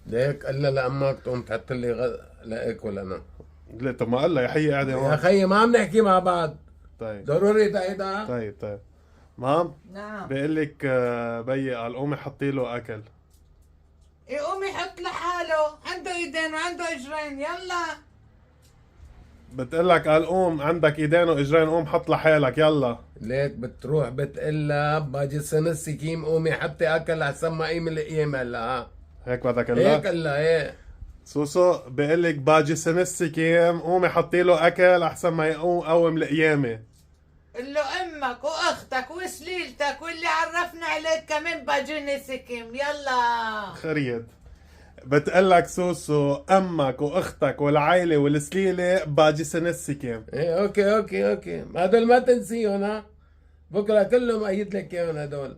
ليك قال لها لأمك تقوم تحط لي لأكل أنا. ليه؟ طب ما قال لها يا حيي قاعده يا هون. خيي ما عم نحكي مع بعض. طيب ضروري تهيدا. طيب مام. نعم. بيقول لك بيي قال قومي حطي له اكل. يقوم يحط لحاله، عنده ايدين وعنده اجرين، يلا. بتقول لك قال قوم عندك ايدين واجرين، قوم حط لحالك يلا. ليك بتروح بتقلها باجي سنة السكيم قومي حطي أكل أحسن ما قيم القيمة هلا. هيك بدك هيك لها؟ قال لها ايه. سوسو بقول لك باجي سنسي كيم قومي حطي له اكل احسن ما يقوم قوم القيامه. قل له امك واختك وسليلتك واللي عرفنا عليك كمان باجوني سكم، يلا. خريت. بتقلك سوسو امك واختك والعائله والسليله باجي سنسي كيم. ايه اوكي هدول ما تنسيهم ها. بكره كلهم قايد لك اياهم هدول.